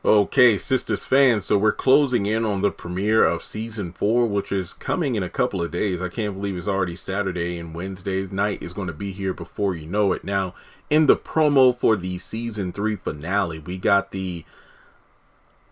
Okay, Sistas fans, so we're closing in on the premiere of Season 4, which is coming in a couple of days. I can't believe it's already Saturday, and Wednesday's night is going to be here before you know it. Now, in the promo for the Season 3 finale, we got the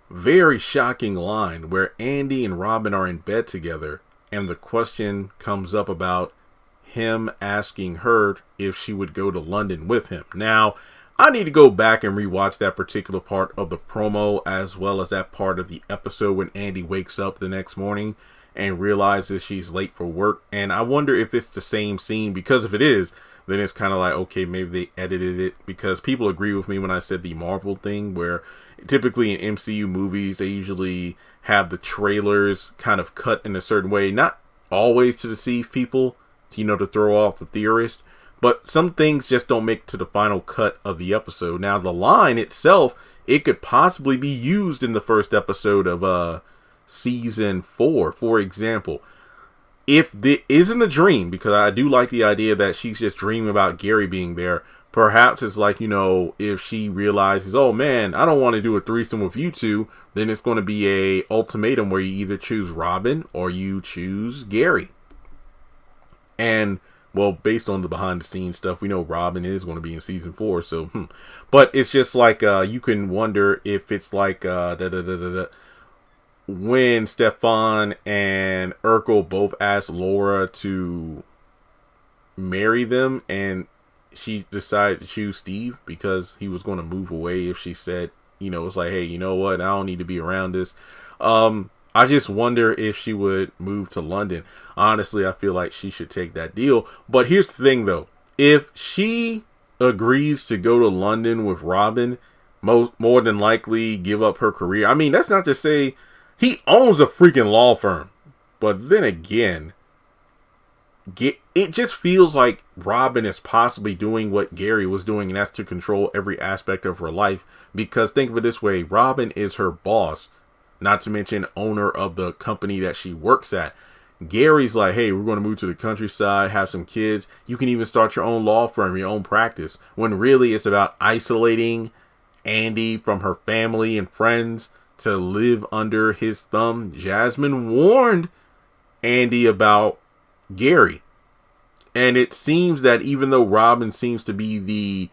very shocking line where Andi and Robin are in bed together, and the question comes up about him asking her if she would go to London with him. Now, I need to go back and rewatch that particular part of the promo as well as that part of the episode when Andi wakes up the next morning and realizes she's late for work. And I wonder if it's the same scene, because if it is, then it's kind of like, okay, maybe they edited it, because people agree with me when I said the Marvel thing, where typically in MCU movies, they usually have the trailers kind of cut in a certain way, not always to deceive people, to throw off the theorist. But some things just don't make to the final cut of the episode. Now, the line itself, it could possibly be used in the first episode of Season 4. For example, if it isn't a dream, because I do like the idea that she's just dreaming about Gary being there. Perhaps it's like, if she realizes, oh man, I don't want to do a threesome with you two, then it's going to be a ultimatum where you either choose Robin or you choose Gary. And well, based on the behind the scenes stuff, we know Robin is going to be in Season 4. So, but it's just like, you can wonder if it's like, when Stefan and Urkel both asked Laura to marry them and she decided to choose Steve because he was going to move away if she said, it's like, hey, you know what? I don't need to be around this. I just wonder if she would move to London. Honestly, I feel like she should take that deal. But here's the thing, though. If she agrees to go to London with Robin, more than likely give up her career. I mean, that's not to say he owns a freaking law firm. But then again, it just feels like Robin is possibly doing what Gary was doing, and that's to control every aspect of her life. Because think of it this way, Robin is her boss. Not to mention owner of the company that she works at. Gary's like, hey, we're going to move to the countryside, have some kids. You can even start your own law firm, your own practice. When really it's about isolating Andi from her family and friends to live under his thumb. Jasmine warned Andi about Gary. And it seems that even though Robin seems to be the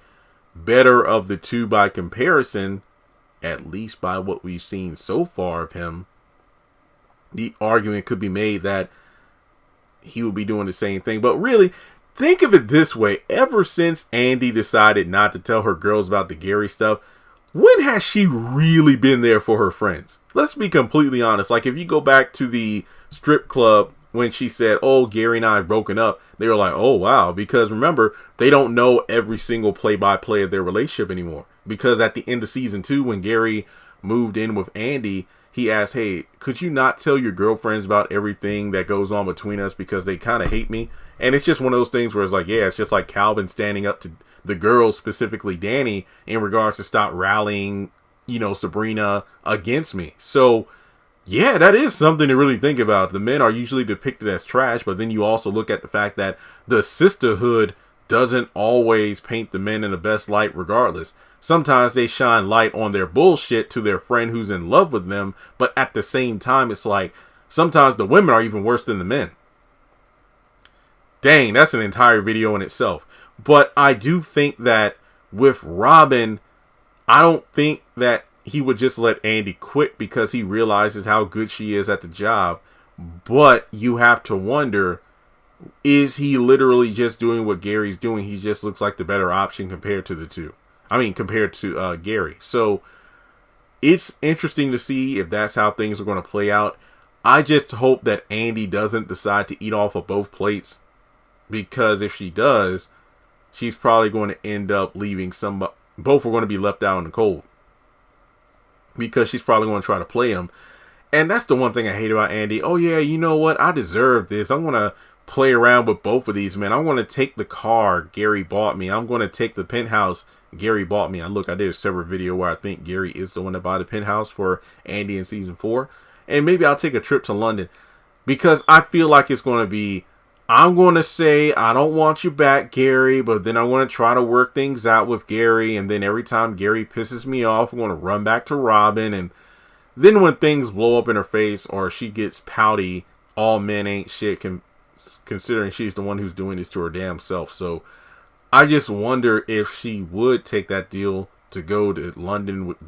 better of the two by comparison, at least by what we've seen so far of him, the argument could be made that he would be doing the same thing. But really, think of it this way. Ever since Andi decided not to tell her girls about the Gary stuff, when has she really been there for her friends? Let's be completely honest. Like, if you go back to the strip club when she said, oh, Gary and I have broken up, they were like, oh, wow. Because remember, they don't know every single play-by-play of their relationship anymore. Because at the end of Season 2, when Gary moved in with Andi, he asked, hey, could you not tell your girlfriends about everything that goes on between us because they kind of hate me? And it's just one of those things where it's like, yeah, it's just like Calvin standing up to the girls, specifically Danny, in regards to stop rallying, Sabrina against me. So, yeah, that is something to really think about. The men are usually depicted as trash, but then you also look at the fact that the sisterhood doesn't always paint the men in the best light regardless. Sometimes they shine light on their bullshit to their friend who's in love with them, but at the same time, it's like sometimes the women are even worse than the men. Dang, that's an entire video in itself. But I do think that with Robin, I don't think that he would just let Andi quit because he realizes how good she is at the job. But you have to wonder, is he literally just doing what Gary's doing? He just looks like the better option compared to the two. Compared to Gary. So it's interesting to see if that's how things are going to play out. I just hope that Andi doesn't decide to eat off of both plates, because if she does, she's probably going to end up leaving somebody. Both are going to be left out in the cold because she's probably going to try to play him. And that's the one thing I hate about Andi. Oh yeah, you know what? I deserve this. I'm going to play around with both of these men. I'm going to take the car Gary bought me. I'm going to take the penthouse Gary bought me. I did a separate video where I think Gary is the one to buy the penthouse for Andi in Season 4. And maybe I'll take a trip to London because I feel like it's going to be I'm going to say, I don't want you back, Gary, but then I want to try to work things out with Gary. And then every time Gary pisses me off, I'm going to run back to Robin. And then when things blow up in her face or she gets pouty, all men ain't shit, considering she's the one who's doing this to her damn self. So I just wonder if she would take that deal to go to London with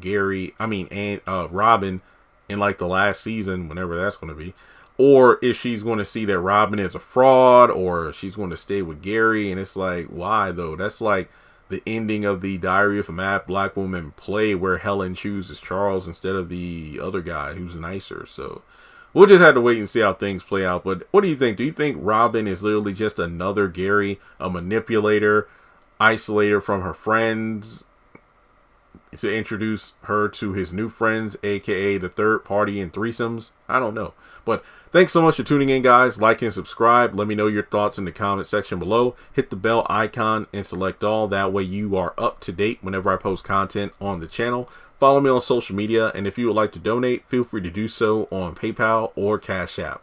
Robin in like the last season, whenever that's going to be. Or if she's going to see that Robin is a fraud, or she's going to stay with Gary. And it's like, why though? That's like the ending of the Diary of a Mad Black Woman play, where Helen chooses Charles instead of the other guy who's nicer. So we'll just have to wait and see how things play out. But what do you think? Do you think Robin is literally just another Gary, a manipulator, isolator from her friends, to introduce her to his new friends, aka the third party and threesomes? I don't know. But thanks so much for tuning in, guys. Like and subscribe. Let me know your thoughts in the comment section below. Hit the bell icon and select all. That way you are up to date whenever I post content on the channel. Follow me on social media, and if you would like to donate, feel free to do so on PayPal or Cash App.